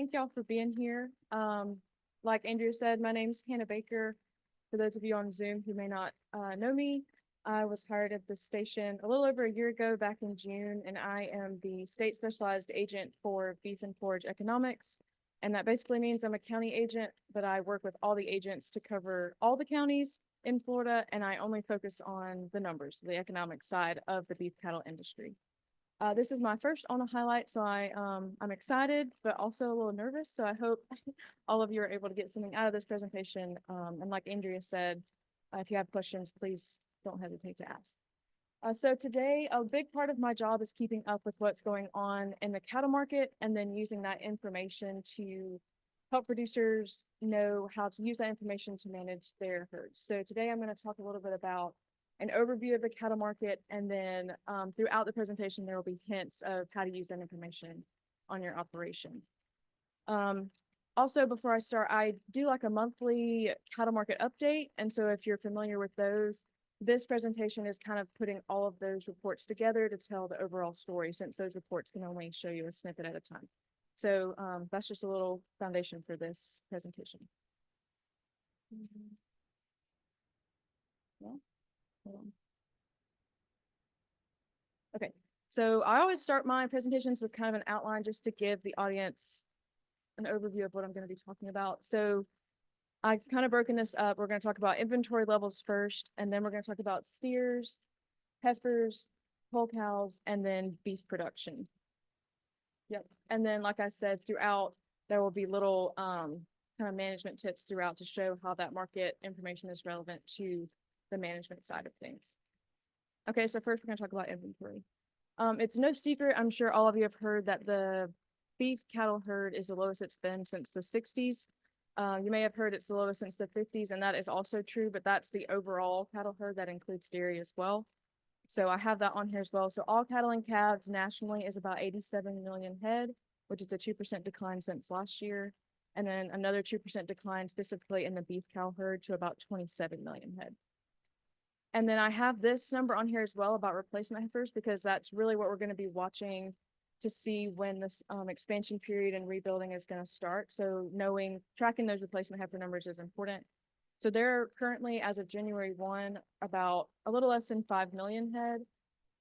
Thank y'all for being here. Like Andrea said, my name's Hannah Baker. For those of you on Zoom who may not know me, I was hired at this station a little over a year ago, back in June, and I am the state specialized agent for beef and forage economics. And that basically means I'm a county agent, but I work with all the agents to cover all the counties in Florida, and I only focus on the numbers, the economic side of the beef cattle industry. This is my first Ona Highlight, so I'm excited, but also a little nervous. So I hope all of you are able to get something out of this presentation. And like Andrea said, if you have questions, please don't hesitate to ask. So today, a big part of my job is keeping up with what's going on in the cattle market and then using that information to help producers know how to use that information to manage their herds. So today I'm going to talk a little bit about an overview of the cattle market, and then throughout the presentation, there will be hints of how to use that information on your operation. Also, before I start, I do like a monthly cattle market update. And so if you're familiar with those, this presentation is kind of putting all of those reports together to tell the overall story, since those reports can only show you a snippet at a time. So that's just a little foundation for this presentation. Yeah. Okay, so I always start my presentations with kind of an outline just to give the audience an overview of what I'm going to be talking about. So I've kind of broken this up. We're going to talk about inventory levels first, and then we're going to talk about steers, heifers, whole cows, and then beef production. Yep. And then, like I said, throughout, there will be little kind of management tips throughout to show how that market information is relevant to the management side of things. Okay, so first we're going to talk about inventory. It's no secret, I'm sure all of you have heard, that the beef cattle herd is the lowest it's been since the 60s. You may have heard it's the lowest since the 50s, and that is also true, but that's the overall cattle herd. That includes dairy as well. So I have that on here as well. So all cattle and calves nationally is about 87 million head, which is a 2% decline since last year. And then another 2% decline specifically in the beef cow herd to about 27 million head. And then I have this number on here as well about replacement heifers, because that's really what we're going to be watching to see when this expansion period and rebuilding is going to start. So tracking those replacement heifer numbers is important. So there are currently, as of January 1, about a little less than 5 million head.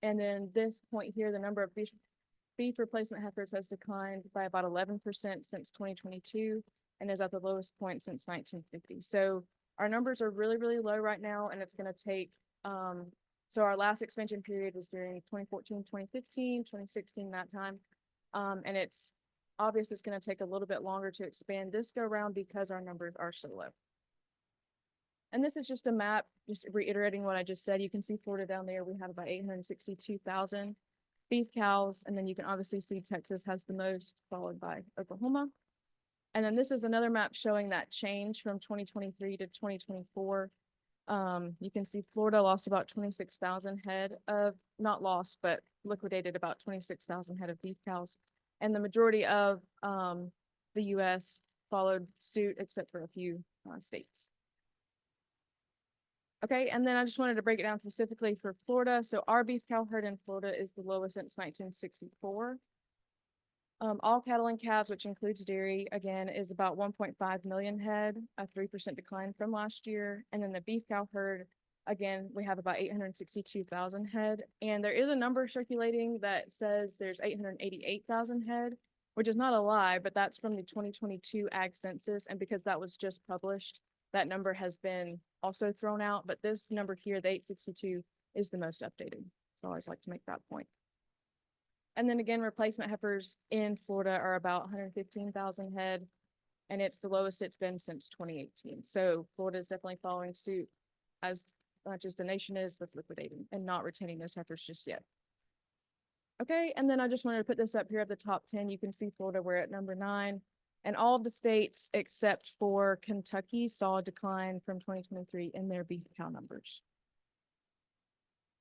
And then this point here, the number of beef replacement heifers has declined by about 11% since 2022 and is at the lowest point since 1950. So our numbers are really, really low right now, and it's going to take, so our last expansion period was during 2014, 2015, 2016, that time. And it's obvious it's going to take a little bit longer to expand this go around because our numbers are so low. And this is just a map, just reiterating what I just said. You can see Florida down there. We have about 862,000 beef cows. And then you can obviously see Texas has the most, followed by Oklahoma. And then this is another map showing that change from 2023 to 2024. You can see Florida lost about 26,000 head of, not lost, but liquidated about 26,000 head of beef cows. And the majority of the US followed suit, except for a few states. Okay, and then I just wanted to break it down specifically for Florida. So our beef cow herd in Florida is the lowest since 1964. All cattle and calves, which includes dairy, again, is about 1.5 million head, a 3% decline from last year. And then the beef cow herd, again, we have about 862,000 head. And there is a number circulating that says there's 888,000 head, which is not a lie, but that's from the 2022 ag census. And because that was just published, that number has been also thrown out. But this number here, the 862, is the most updated. So I always like to make that point. And then again, replacement heifers in Florida are about 115,000 head, and it's the lowest it's been since 2018. So Florida is definitely following suit, as much as the nation is, with liquidating and not retaining those heifers just yet. Okay, and then I just wanted to put this up here at the top 10. You can see Florida, we're at number 9. And all of the states except for Kentucky saw a decline from 2023 in their beef cow numbers.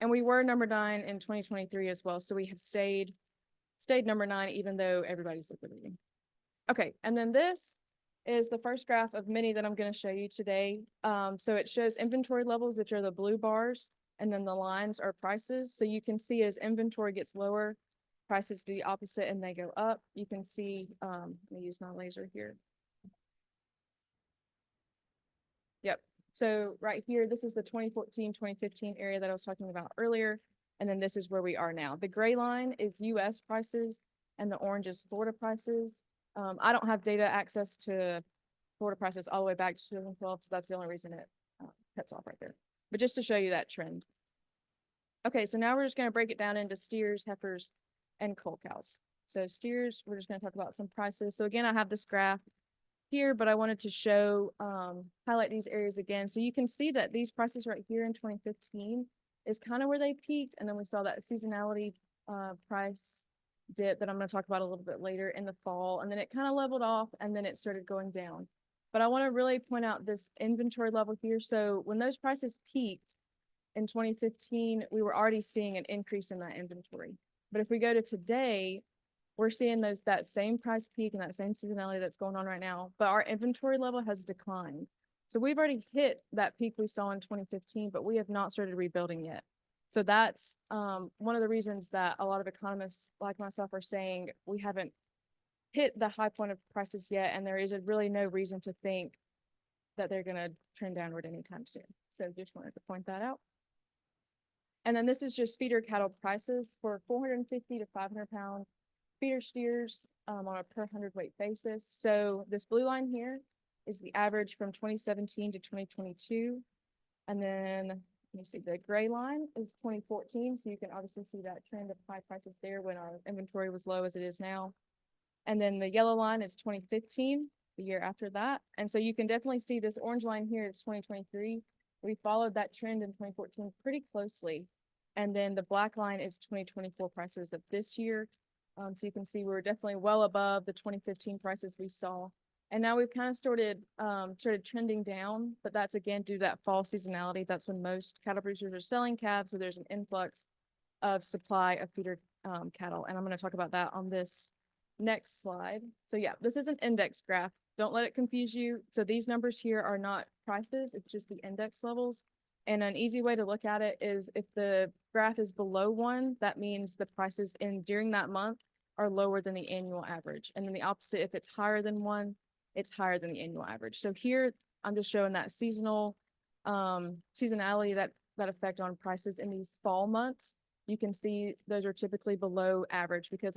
And we were number 9 in 2023 as well. So we have stayed number 9, even though everybody's liquidating. Okay, and then this is the first graph of many that I'm going to show you today. So it shows inventory levels, which are the blue bars, and then the lines are prices. So you can see as inventory gets lower, prices do the opposite and they go up. You can see, let me use my laser here. Yep. So right here, this is the 2014, 2015 area that I was talking about earlier. And then this is where we are now. The gray line is US prices and the orange is Florida prices. I don't have data access to Florida prices all the way back to 2012, so that's the only reason it cuts off right there. But just to show you that trend. Okay, so now we're just going to break it down into steers, heifers, and cull cows. So steers, we're just going to talk about some prices. So again, I have this graph here, but I wanted to show, highlight these areas again. So you can see that these prices right here in 2015 is kind of where they peaked. And then we saw that seasonality price dip that I'm going to talk about a little bit later in the fall. And then it kind of leveled off and then it started going down. But I want to really point out this inventory level here. So when those prices peaked in 2015, we were already seeing an increase in that inventory. But if we go to today, we're seeing that same price peak and that same seasonality that's going on right now, but our inventory level has declined. So we've already hit that peak we saw in 2015, but we have not started rebuilding yet. So that's one of the reasons that a lot of economists like myself are saying we haven't hit the high point of prices yet, and there is really no reason to think that they're going to trend downward anytime soon. So just wanted to point that out. And then this is just feeder cattle prices for 450 to 500 pound feeder steers on a per hundredweight basis. So this blue line here is the average from 2017 to 2022. And then let me see, the gray line is 2014. So you can obviously see that trend of high prices there when our inventory was low as it is now. And then the yellow line is 2015, the year after that. And so you can definitely see this orange line here is 2023. We followed that trend in 2014 pretty closely. And then the black line is 2024 prices of this year. So you can see we're definitely well above the 2015 prices we saw. And now we've kind of started trending down, but that's again due to that fall seasonality. That's when most cattle producers are selling calves, so there's an influx of supply of feeder cattle. And I'm going to talk about that on this next slide. So yeah, this is an index graph. Don't let it confuse you. So these numbers here are not prices, it's just the index levels. And an easy way to look at it is if the graph is below 1, that means the prices during that month are lower than the annual average. And then the opposite, if it's higher than 1, it's higher than the annual average. So here I'm just showing that seasonality that effect on prices in these fall months. You can see those are typically below average because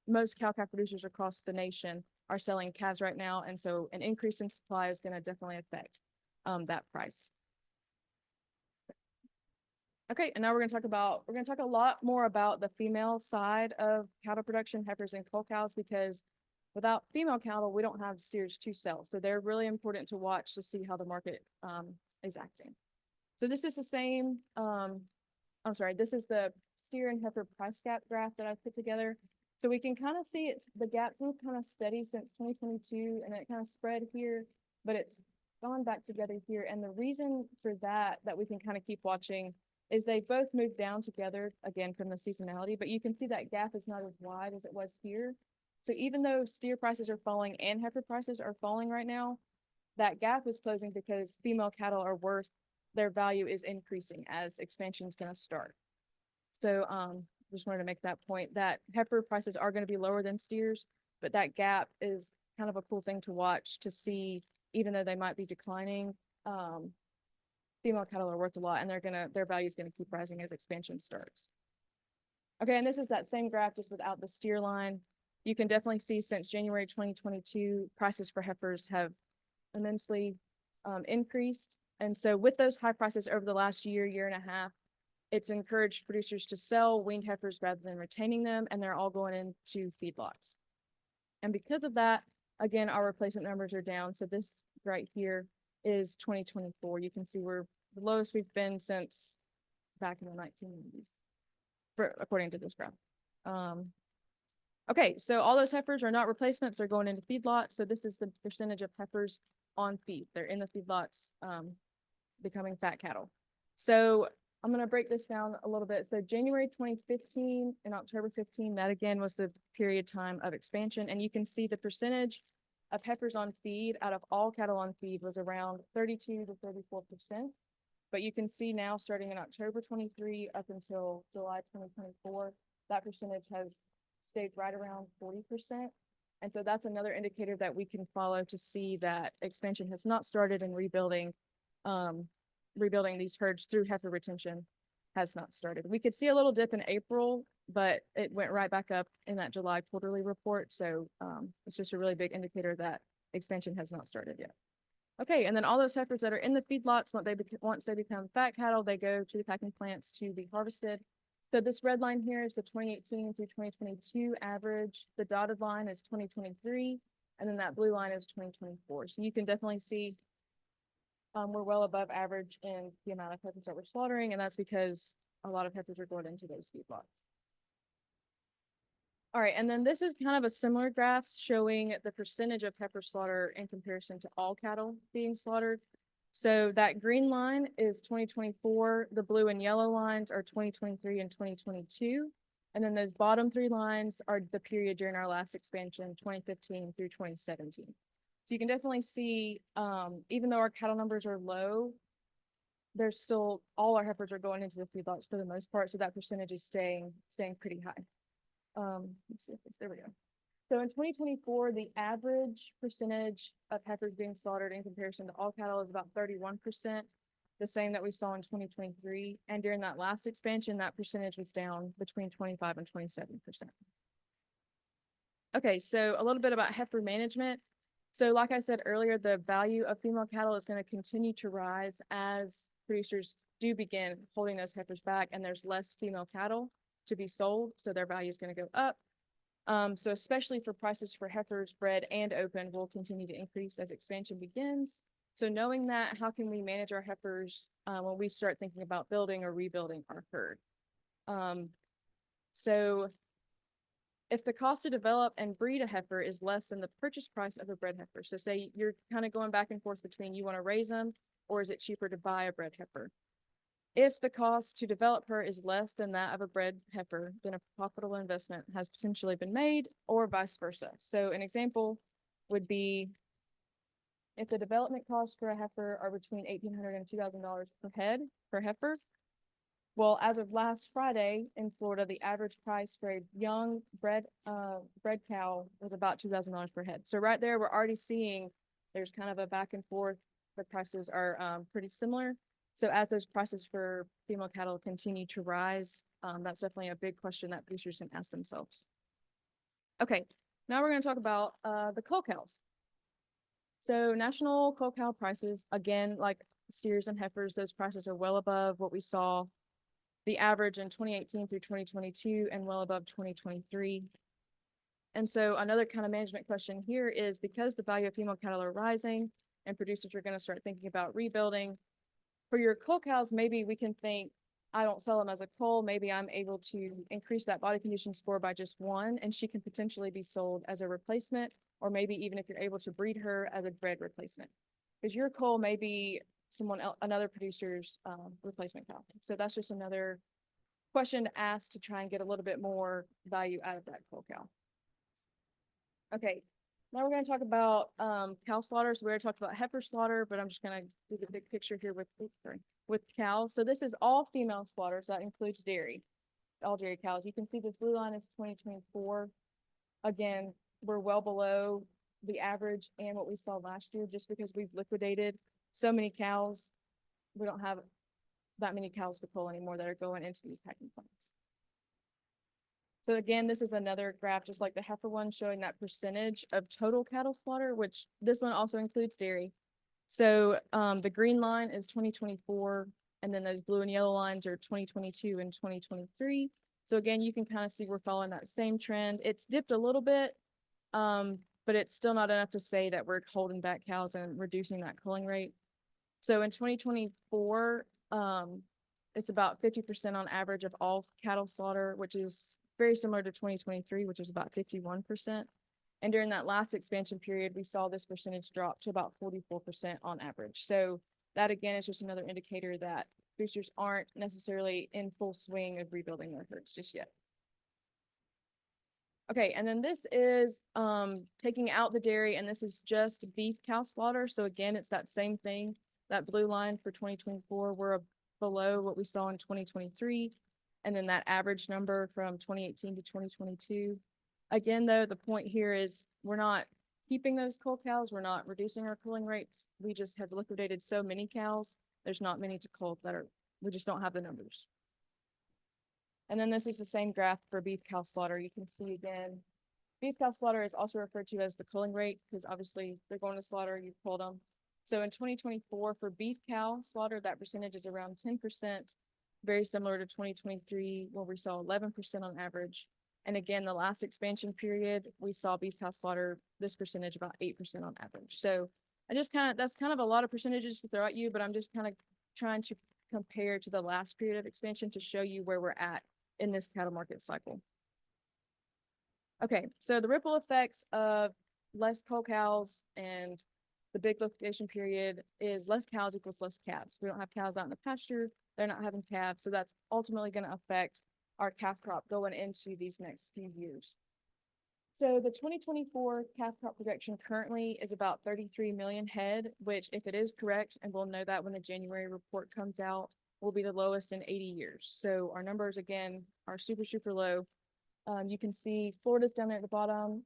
most cow-calf producers across the nation are selling calves right now. And so an increase in supply is going to definitely affect that price. Okay, and now we're going to talk a lot more about the female side of cattle production, heifers and cull cows, because without female cattle, we don't have steers to sell. So they're really important to watch to see how the market is acting. So this is the same, this is the steer and heifer price gap graph that I put together. So we can kind of see the gap's been kind of steady since 2022, and it kind of spread here, but it's gone back together here. And the reason for that we can kind of keep watching is they both moved down together again from the seasonality, but you can see that gap is not as wide as it was here. So even though steer prices are falling and heifer prices are falling right now, that gap is closing because female cattle are their value is increasing as expansion is going to start. So just wanted to make that point that heifer prices are going to be lower than steers, but that gap is kind of a cool thing to watch to see, even though they might be declining, female cattle are worth a lot and their value is going to keep rising as expansion starts. Okay, and this is that same graph just without the steer line. You can definitely see since January 2022, prices for heifers have immensely increased. And so with those high prices over the last year and a half, it's encouraged producers to sell weaned heifers rather than retaining them, and they're all going into feedlots. And because of that, again, our replacement numbers are down. So this right here is 2024. You can see we're the lowest we've been since back in the 1990s, according to this graph. Okay, so all those heifers are not replacements, they're going into feedlots. So this is the percentage of heifers on feed. They're in the feedlots, becoming fat cattle. So I'm going to break this down a little bit. So January 2015 and October 15, that again was the period time of expansion. And you can see the percentage of heifers on feed out of all cattle on feed was around 32 to 34%. But you can see now starting in October 23 up until July 2024, that percentage has stayed right around 40%. And so that's another indicator that we can follow to see that expansion has not started and rebuilding these herds through heifer retention has not started. We could see a little dip in April, but it went right back up in that July quarterly report. So it's just a really big indicator that expansion has not started yet. Okay, and then all those heifers that are in the feedlots, once they become fat cattle, they go to the packing plants to be harvested. So this red line here is the 2018 through 2022 average. The dotted line is 2023, and then that blue line is 2024. So you can definitely see we're well above average in the amount of heifers that we're slaughtering, and that's because a lot of heifers are going into those feedlots. All right, and then this is kind of a similar graph showing the percentage of heifer slaughter in comparison to all cattle being slaughtered. So that green line is 2024, the blue and yellow lines are 2023 and 2022. And then those bottom three lines are the period during our last expansion, 2015 through 2017. So you can definitely see, even though our cattle numbers are low, there's still, all our heifers are going into the feedlots for the most part. So that percentage is staying pretty high. Let's see if it's, there we go. So in 2024, the average percentage of heifers being slaughtered in comparison to all cattle is about 31%, the same that we saw in 2023. And during that last expansion, that percentage was down between 25 and 27%. Okay, so a little bit about heifer management. So like I said earlier, the value of female cattle is going to continue to rise as producers do begin holding those heifers back and there's less female cattle to be sold, so their value is going to go up. So especially for prices for heifers bred and open will continue to increase as expansion begins. So knowing that, how can we manage our heifers when we start thinking about building or rebuilding our herd? So if the cost to develop and breed a heifer is less than the purchase price of a bred heifer, so say you're kind of going back and forth between you want to raise them or is it cheaper to buy a bred heifer? If the cost to develop her is less than that of a bred heifer, then a profitable investment has potentially been made, or vice versa. So an example would be if the development costs for a heifer are between $1,800 and $2,000 per head per heifer. Well, as of last Friday in Florida, the average price for a young bred cow was about $2,000 per head. So right there, we're already seeing there's kind of a back and forth. The prices are pretty similar. So as those prices for female cattle continue to rise, that's definitely a big question that producers can ask themselves. Okay, now we're going to talk about the cull cows. So national cull cow prices, again, like steers and heifers, those prices are well above what we saw the average in 2018 through 2022 and well above 2023. And so another kind of management question here is because the value of female cattle are rising and producers are going to start thinking about rebuilding. For your cull cows, maybe we can think, I don't sell them as a cull. Maybe I'm able to increase that body condition score by just one, and she can potentially be sold as a replacement, or maybe even if you're able to breed her as a bred replacement. Because your cull may be someone else, another producer's replacement cow. So that's just another question to ask to try and get a little bit more value out of that cull cow. Okay. Now we're going to talk about cow slaughter. So we already talked about heifer slaughter, but I'm just going to do the big picture here with cows. So this is all female slaughter. So that includes dairy, all dairy cows. You can see this blue line is 2024. Again, we're well below the average and what we saw last year just because we've liquidated so many cows. We don't have that many cows to pull anymore that are going into these packing plants. So again, this is another graph, just like the heifer one, showing that percentage of total cattle slaughter, which this one also includes dairy. So the green line is 2024, and then those blue and yellow lines are 2022 and 2023. So again, you can kind of see we're following that same trend. It's dipped a little bit, but it's still not enough to say that we're holding back cows and reducing that culling rate. So in 2024, it's about 50% on average of all cattle slaughter, which is very similar to 2023, which is about 51%. And during that last expansion period, we saw this percentage drop to about 44% on average. So that again is just another indicator that producers aren't necessarily in full swing of rebuilding their herds just yet. Okay, and then this is taking out the dairy, and this is just beef cow slaughter. So again, it's that same thing. That blue line for 2024, we're below what we saw in 2023. And then that average number from 2018 to 2022 Again, though, the point here is we're not keeping those cull cows. We're not reducing our culling rates. We just have liquidated so many cows. There's not many to cull that are, we just don't have the numbers. And then this is the same graph for beef cow slaughter. You can see again, beef cow slaughter is also referred to as the culling rate because obviously they're going to slaughter, you've culled them. So in 2024 for beef cow slaughter, that percentage is around 10%, very similar to 2023 where we saw 11% on average. And again, the last expansion period, we saw beef cow slaughter, this percentage about 8% on average. So I just that's kind of a lot of percentages to throw at you, but I'm just kind of trying to compare to the last period of expansion to show you where we're at in this cattle market cycle. Okay, so the ripple effects of less cull cows and the big liquidation period is less cows equals less calves. We don't have cows out in the pasture, they're not having calves, so that's ultimately going to affect our calf crop going into these next few years. So the 2024 calf crop projection currently is about 33 million head, which if it is correct, and we'll know that when the January report comes out, will be the lowest in 80 years. So our numbers again are super, super low. You can see Florida's down there at the bottom.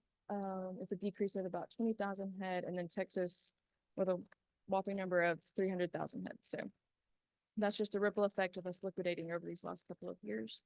It's a decrease of about 20,000 head, and then Texas with a whopping number of 300,000 head. So that's just a ripple effect of us liquidating over these last couple of years.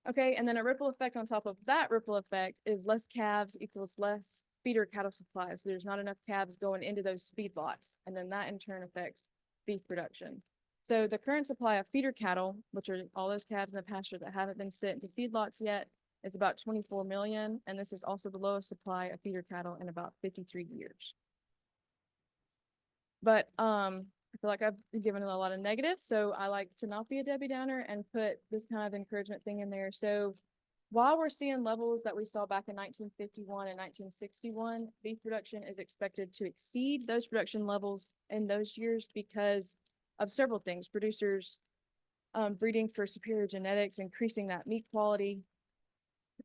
Okay, and then a ripple effect on top of that ripple effect is less calves equals less feeder cattle supplies. There's not enough calves going into those feedlots, and then that in turn affects beef production. So the current supply of feeder cattle, which are all those calves in the pasture that haven't been sent into feedlots yet, is about 24 million, and this is also the lowest supply of feeder cattle in about 53 years. But I feel like I've given a lot of negatives, so I like to not be a Debbie Downer and put this kind of encouragement thing in there. So while we're seeing levels that we saw back in 1951 and 1961, beef production is expected to exceed those production levels in those years because of several things. Producers breeding for superior genetics, increasing that meat quality,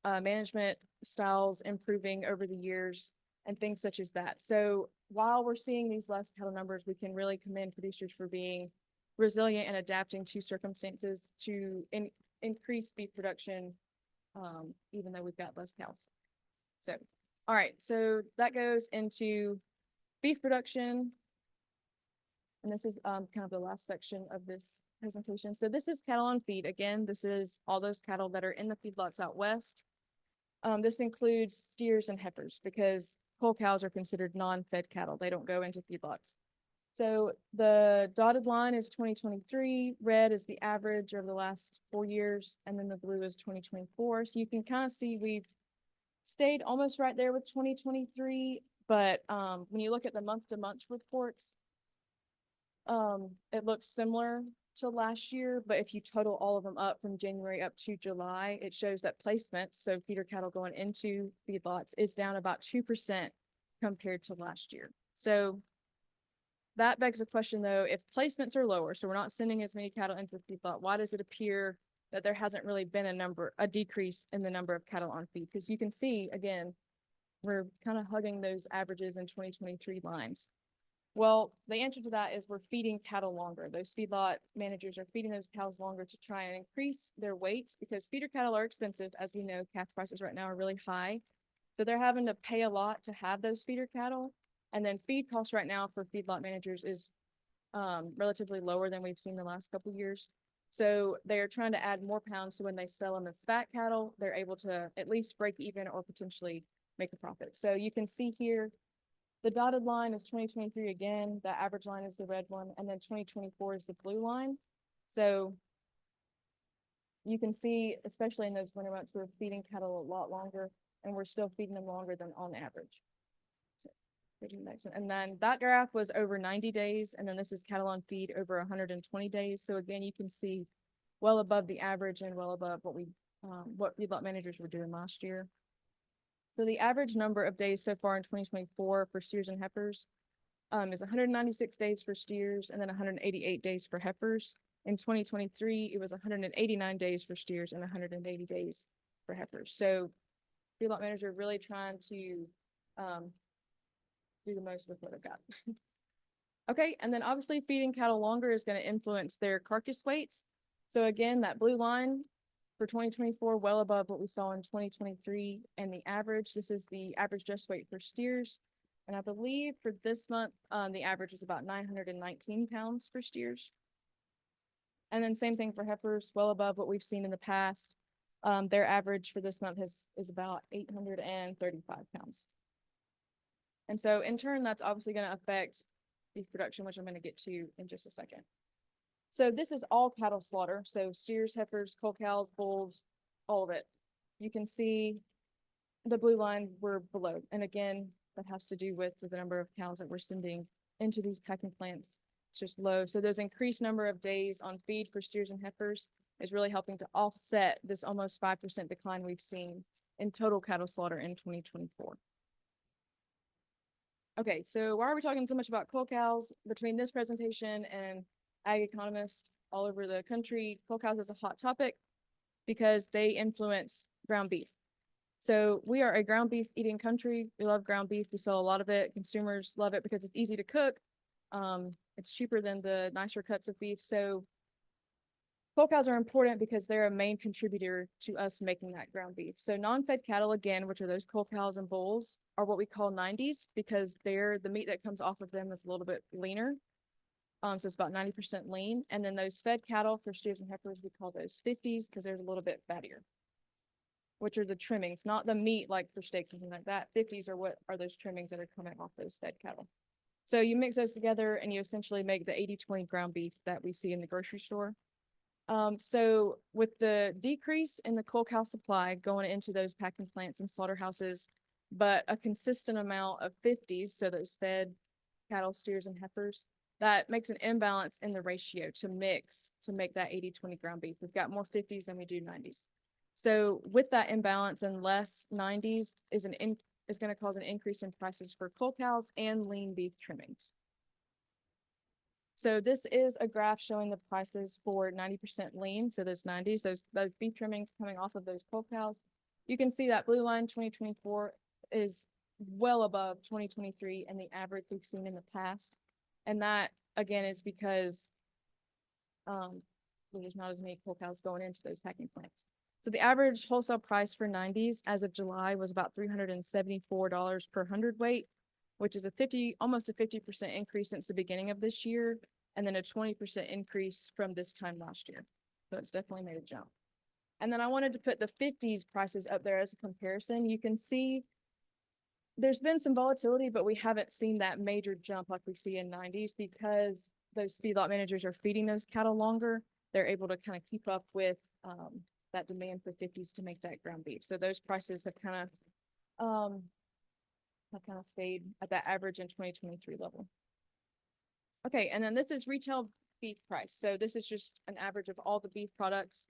management styles improving over the years, and things such as that. So while we're seeing these less cattle numbers, we can really commend producers for being resilient and adapting to circumstances to increase beef production, even though we've got less cows. So, all right, so that goes into beef production. And this is kind of the last section of this presentation. So this is cattle on feed. Again, this is all those cattle that are in the feedlots out west. This includes steers and heifers because cull cows are considered non-fed cattle. They don't go into feedlots. So the dotted line is 2023, red is the average over the last 4 years, and then the blue is 2024. So you can kind of see we've stayed almost right there with 2023, but when you look at the month-to-month reports, it looks similar to last year, but if you total all of them up from January up to July, it shows that placements, so feeder cattle going into feedlots, is down about 2% compared to last year. So that begs the question though, if placements are lower, so we're not sending as many cattle into feedlot, why does it appear that there hasn't really been a decrease in the number of cattle on feed? Because you can see, again, we're kind of hugging those averages in 2023 lines. Well, the answer to that is we're feeding cattle longer. Those feedlot managers are feeding those cows longer to try and increase their weight because feeder cattle are expensive. As we know, calf prices right now are really high. So they're having to pay a lot to have those feeder cattle. And then feed costs right now for feedlot managers is relatively lower than we've seen the last couple of years. So they're trying to add more pounds. So when they sell them as fat cattle, they're able to at least break even or potentially make a profit. So you can see here, the dotted line is 2023 again, the average line is the red one, and then 2024 is the blue line. So you can see, especially in those winter months, we're feeding cattle a lot longer, and we're still feeding them longer than on average. So, the next one. And then that graph was over 90 days, and then this is cattle on feed over 120 days. So again, you can see well above the average and well above what feedlot managers were doing last year. So the average number of days so far in 2024 for steers and heifers is 196 days for steers and then 188 days for heifers. In 2023, it was 189 days for steers and 180 days for heifers. So feedlot managers are really trying to do the most with what they've got. Okay, and then obviously feeding cattle longer is going to influence their carcass weights. So again, that blue line for 2024, well above what we saw in 2023 and the average. This is the average just weight for steers. And I believe for this month, the average is about 919 pounds for steers. And then same thing for heifers, well above what we've seen in the past. Their average for this month is about 835 pounds. And so in turn, that's obviously going to affect beef production, which I'm going to get to in just a second. So this is all cattle slaughter. So steers, heifers, cull cows, bulls, all of it. You can see the blue line we're below. And again, that has to do with the number of cows that we're sending into these packing plants. It's just low. So those increased number of days on feed for steers and heifers is really helping to offset this almost 5% decline we've seen in total cattle slaughter in 2024. Okay, so why are we talking so much about cull cows? Between this presentation and ag economists all over the country, cull cows is a hot topic because they influence ground beef. So we are a ground beef eating country. We love ground beef. We sell a lot of it. Consumers love it because it's easy to cook. It's cheaper than the nicer cuts of beef. So cull cows are important because they're a main contributor to us making that ground beef. So non-fed cattle, again, which are those cull cows and bulls, are what we call 90s because the meat that comes off of them is a little bit leaner. So it's about 90% lean. And then those fed cattle for steers and heifers, we call those 50s because they're a little bit fattier, which are the trimmings, not the meat like for steaks and things like that. 50s are what are those trimmings that are coming off those fed cattle. So you mix those together and you essentially make the 80-20 ground beef that we see in the grocery store. So with the decrease in the cull cow supply going into those packing plants and slaughterhouses, but a consistent amount of 50s, so those fed cattle, steers, and heifers, that makes an imbalance in the ratio to mix to make that 80-20 ground beef. We've got more 50s than we do 90s. So with that imbalance and less 90s is going to cause an increase in prices for cull cows and lean beef trimmings. So this is a graph showing the prices for 90% lean. So those 90s, those beef trimmings coming off of those cull cows. You can see that blue line 2024 is well above 2023 and the average we've seen in the past. And that again is because there's not as many cull cows going into those packing plants. So the average wholesale price for 90s as of July was about $374 per hundredweight, which is almost a 50% increase since the beginning of this year, and then a 20% increase from this time last year. So it's definitely made a jump. And then I wanted to put the 50s prices up there as a comparison. You can see there's been some volatility, but we haven't seen that major jump like we see in 90s because those feedlot managers are feeding those cattle longer. They're able to kind of keep up with that demand for 50s to make that ground beef. So those prices have kind of stayed at that average in 2023 level. Okay, and then this is retail beef price. So this is just an average of all the beef products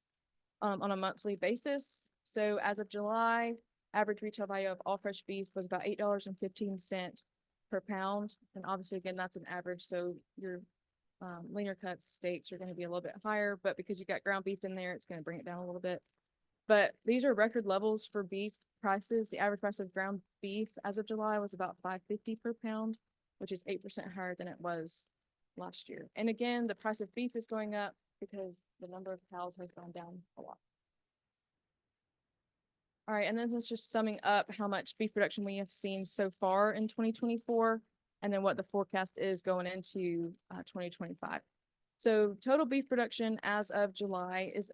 on a monthly basis. So as of July, average retail value of all fresh beef was about $8.15 per pound. And obviously, again, that's an average. So your leaner cuts steaks are going to be a little bit higher, but because you got ground beef in there, it's going to bring it down a little bit. But these are record levels for beef prices. The average price of ground beef as of July was about $5.50 per pound, which is 8% higher than it was last year. And again, the price of beef is going up because the number of cows has gone down a lot. All right, and then that's just summing up how much beef production we have seen so far in 2024, and then what the forecast is going into 2025. So total beef production as of July is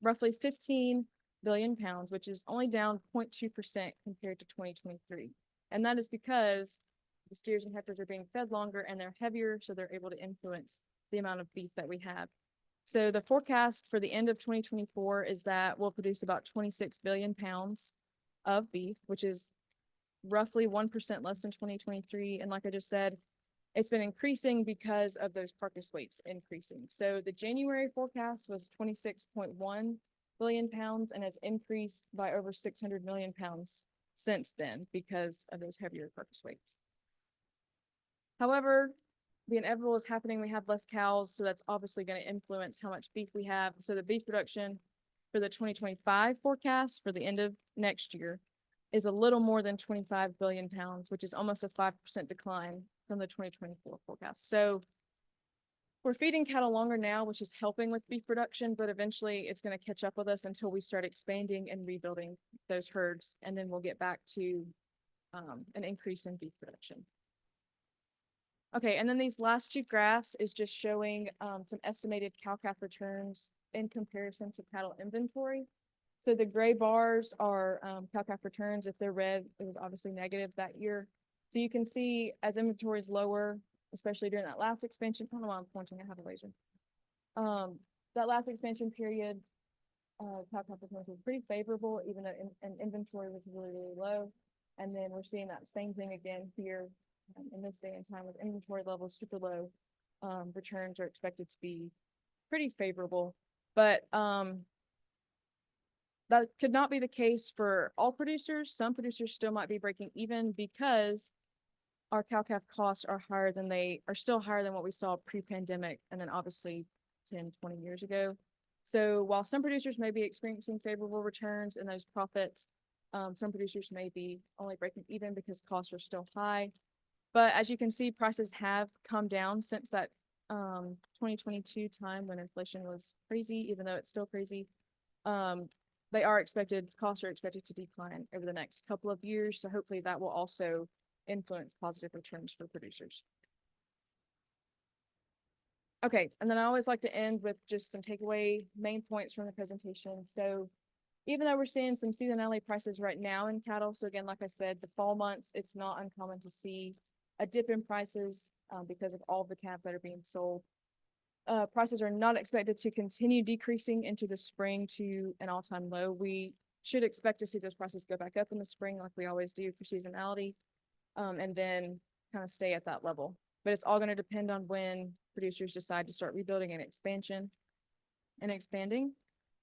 roughly 15 billion pounds, which is only down 0.2% compared to 2023. And that is because the steers and heifers are being fed longer and they're heavier, so they're able to influence the amount of beef that we have. So the forecast for the end of 2024 is that we'll produce about 26 billion pounds of beef, which is roughly 1% less than 2023. And like I just said, it's been increasing because of those carcass weights increasing. So the January forecast was 26.1 billion pounds and has increased by over 600 million pounds since then because of those heavier carcass weights. However, the inevitable is happening. We have less cows, so that's obviously going to influence how much beef we have. So the beef production for the 2025 forecast for the end of next year is a little more than 25 billion pounds, which is almost a 5% decline from the 2024 forecast. So We're feeding cattle longer now, which is helping with beef production, but eventually it's going to catch up with us until we start expanding and rebuilding those herds, and then we'll get back to an increase in beef production. Okay, and then these last two graphs is just showing some estimated cow-calf returns in comparison to cattle inventory. So the gray bars are cow-calf returns. If they're red, it was obviously negative that year. So you can see as inventory is lower, especially during that last expansion. I don't know why I'm pointing, I have a laser. That last expansion period, cow-calf returns were pretty favorable, even though inventory was really, really low. And then we're seeing that same thing again here in this day and time with inventory levels super low. Returns are expected to be pretty favorable, but that could not be the case for all producers. Some producers still might be breaking even because our cow-calf costs are higher than still higher than what we saw pre-pandemic, and then obviously 10, 20 years ago. So while some producers may be experiencing favorable returns and those profits, some producers may be only breaking even because costs are still high. But as you can see, prices have come down since that 2022 time when inflation was crazy, even though it's still crazy. Costs are expected to decline over the next couple of years. So hopefully that will also influence positive returns for producers. Okay, and then I always like to end with just some takeaway main points from the presentation. So even though we're seeing some seasonality prices right now in cattle, so again, like I said, the fall months, it's not uncommon to see a dip in prices because of all the calves that are being sold. Prices are not expected to continue decreasing into the spring to an all-time low. We should expect to see those prices go back up in the spring like we always do for seasonality, and then kind of stay at that level. But it's all going to depend on when producers decide to start rebuilding and expanding.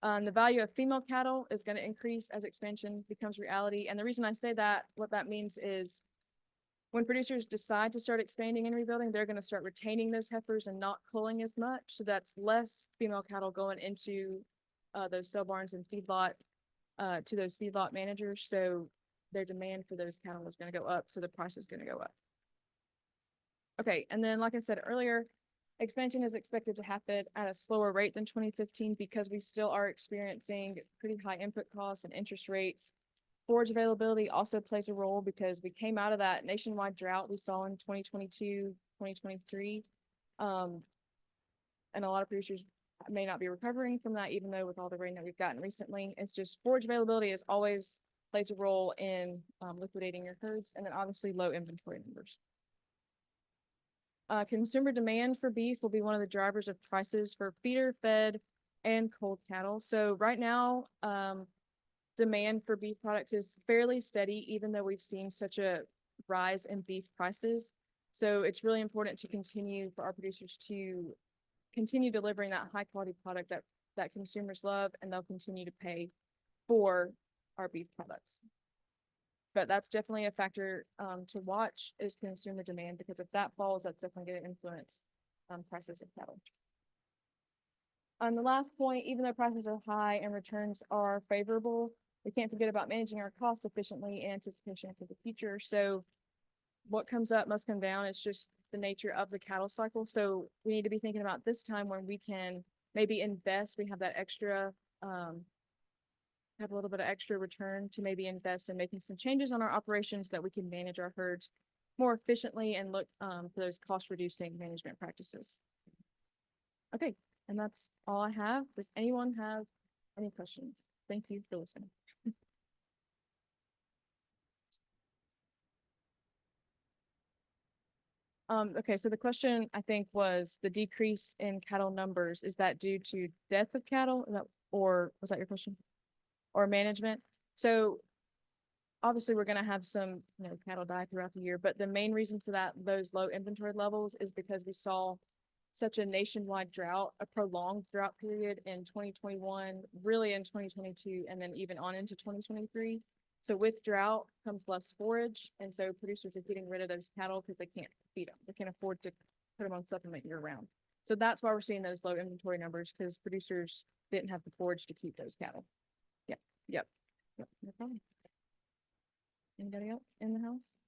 The value of female cattle is going to increase as expansion becomes reality. And the reason I say that, what that means is when producers decide to start expanding and rebuilding, they're going to start retaining those heifers and not culling as much. So that's less female cattle going into those sale barns and feedlot to those feedlot managers. So their demand for those cattle is going to go up. So the price is going to go up. Okay, and then like I said earlier, expansion is expected to happen at a slower rate than 2015 because we still are experiencing pretty high input costs and interest rates. Forage availability also plays a role because we came out of that nationwide drought we saw in 2022, 2023. And a lot of producers may not be recovering from that, even though with all the rain that we've gotten recently. It's just forage availability is always plays a role in liquidating your herds, and then obviously low inventory numbers. Consumer demand for beef will be one of the drivers of prices for feeder, fed, and cold cattle. So right now, demand for beef products is fairly steady, even though we've seen such a rise in beef prices. So it's really important to continue for our producers to continue delivering that high quality product that consumers love, and they'll continue to pay for our beef products. But that's definitely a factor to watch is consumer demand, because if that falls, that's definitely going to influence prices of cattle. On the last point, even though prices are high and returns are favorable, we can't forget about managing our costs efficiently in anticipation for the future. So what comes up must come down. It's just the nature of the cattle cycle. So we need to be thinking about this time when we can maybe invest. We have that extra, have a little bit of extra return to maybe invest in making some changes on our operations that we can manage our herds more efficiently and look for those cost reducing management practices. Okay, and that's all I have. Does anyone have any questions? Thank you for listening. Okay, so the question I think was the decrease in cattle numbers. Is that due to death of cattle? Or was that your question? Or management? So obviously we're going to have some, cattle die throughout the year, but the main reason for that, those low inventory levels, is because we saw such a nationwide drought, a prolonged drought period in 2021, really in 2022, and then even on into 2023. So with drought comes less forage, and so producers are getting rid of those cattle because they can't feed them. They can't afford to put them on supplement year round. So that's why we're seeing those low inventory numbers, because producers didn't have the forage to keep those cattle. Yep, no problem. Anybody else in the house?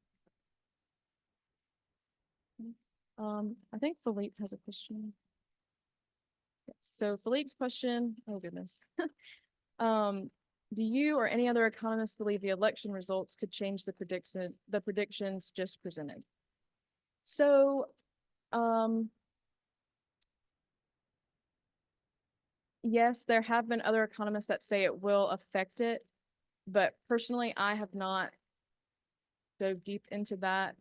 I think Philippe has a question. So Philippe's question, oh goodness. Do you or any other economist believe the election results could change the predictions just presented? So, yes, there have been other economists that say it will affect it, but personally, I have not dove deep into that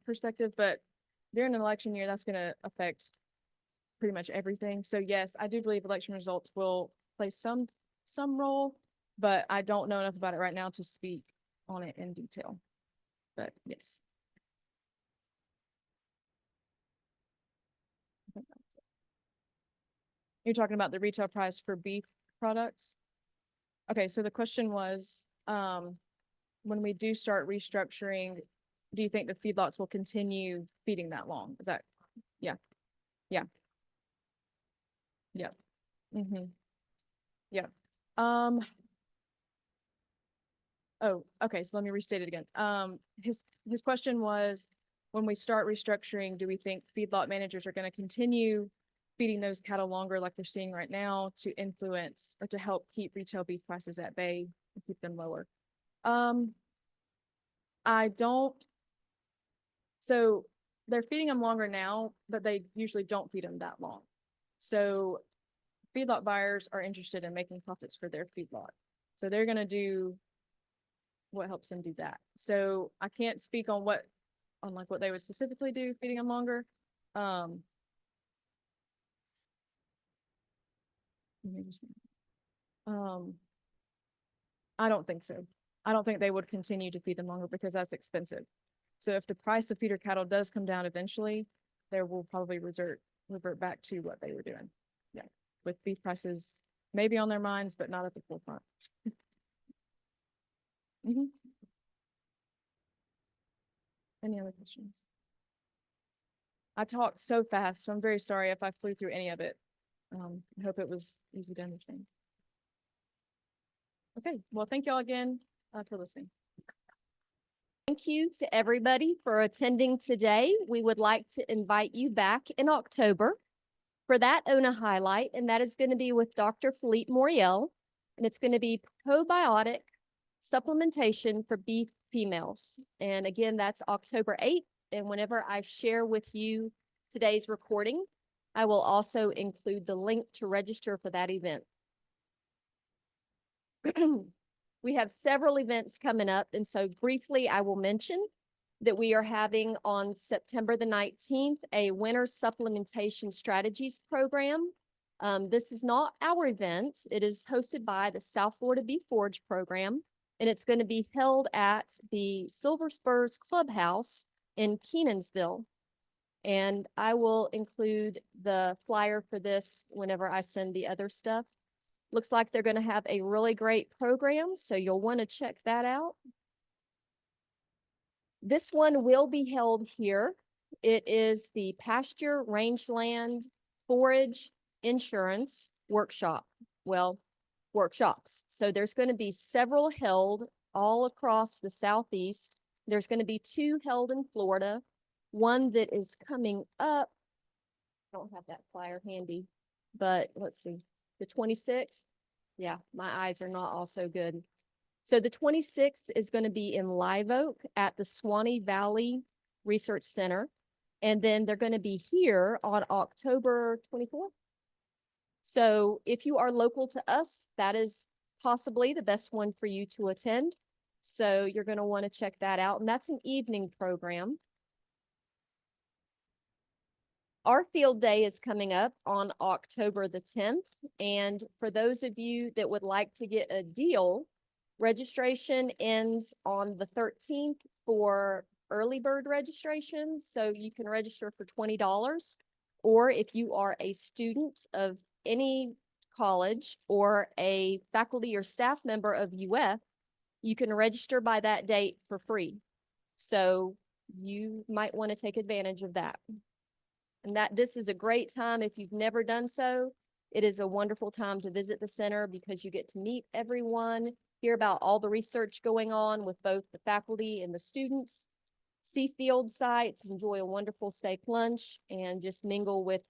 perspective, but during an election year, that's going to affect pretty much everything. So yes, I do believe election results will play some role, but I don't know enough about it right now to speak on it in detail. But yes. You're talking about the retail price for beef products? Okay, so the question was, when we do start restructuring, do you think the feedlots will continue feeding that long? Is that, yeah, yeah. Yeah. Mm-hmm. Yeah. Oh, okay, so let me restate it again. His question was, when we start restructuring, do we think feedlot managers are going to continue feeding those cattle longer like they're seeing right now to influence or to help keep retail beef prices at bay and keep them lower? I don't. So they're feeding them longer now, but they usually don't feed them that long. So feedlot buyers are interested in making profits for their feedlot. So they're going to do what helps them do that. So I can't speak on what they would specifically do feeding them longer. Let me just think. I don't think so. I don't think they would continue to feed them longer because that's expensive. So if the price of feeder cattle does come down eventually, there will probably revert back to what they were doing. Yeah, with beef prices maybe on their minds, but not at the forefront. Mm-hmm. Any other questions? I talked so fast, so I'm very sorry if I flew through any of it. I hope it was easy to understand. Okay, well, thank y'all again for listening. Thank you to everybody for attending today. We would like to invite you back in October for that Ona Highlight, and that is going to be with Dr. Philippe Moriel, and it's going to be probiotic supplementation for beef females. And again, that's October 8th, and whenever I share with you today's recording, I will also include the link to register for that event. We have several events coming up, and so briefly I will mention that we are having on September the 19th a winter supplementation strategies program. This is not our event. It is hosted by the South Florida Beef Forage program, and it's going to be held at the Silver Spurs Clubhouse in Kenansville. And I will include the flyer for this whenever I send the other stuff. Looks like they're going to have a really great program, so you'll want to check that out. This one will be held here. It is the Pasture Rangeland Forage Insurance Workshop. Well, workshops. So there's going to be several held all across the Southeast. There's going to be 2 held in Florida. One that is coming up. I don't have that flyer handy, but let's see. The 26th. Yeah, my eyes are not also good. So the 26th is going to be in Live Oak at the Swanee Valley Research Center. And then they're going to be here on October 24th. So if you are local to us, that is possibly the best one for you to attend. So you're going to want to check that out. And that's an evening program. Our field day is coming up on October the 10th. And for those of you that would like to get a deal, registration ends on the 13th for early bird registration. So you can register for $20. Or if you are a student of any college or a faculty or staff member of UF, you can register by that date for free. So you might want to take advantage of that. And that this is a great time if you've never done so. It is a wonderful time to visit the center because you get to meet everyone, hear about all the research going on with both the faculty and the students, see field sites, enjoy a wonderful steak lunch, and just mingle with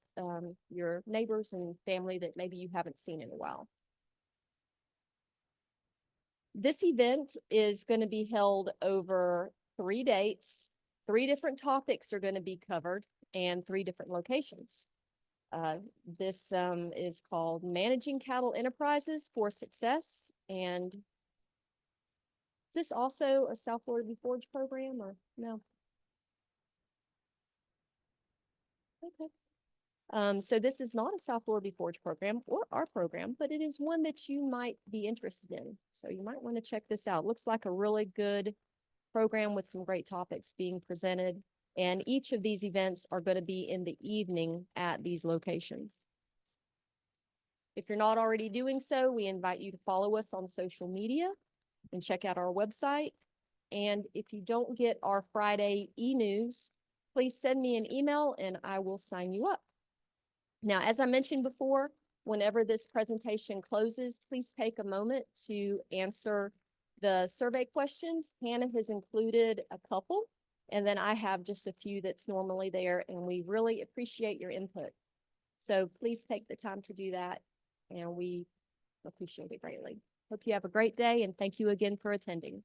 your neighbors and family that maybe you haven't seen in a while. This event is going to be held over 3 dates. 3 different topics are going to be covered and 3 different locations. This is called Managing Cattle Enterprises for Success. And is this also a South Florida Bee Forage program or no? Okay. So this is not a South Florida Bee Forage program or our program, but it is one that you might be interested in. So you might want to check this out. Looks like a really good program with some great topics being presented. And each of these events are going to be in the evening at these locations. If you're not already doing so, we invite you to follow us on social media and check out our website. And if you don't get our Friday e-news, please send me an email and I will sign you up. Now, as I mentioned before, whenever this presentation closes, please take a moment to answer the survey questions. Hannah has included a couple, and then I have just a few that's normally there, and we really appreciate your input. So please take the time to do that, and we appreciate it greatly. Hope you have a great day, and thank you again for attending.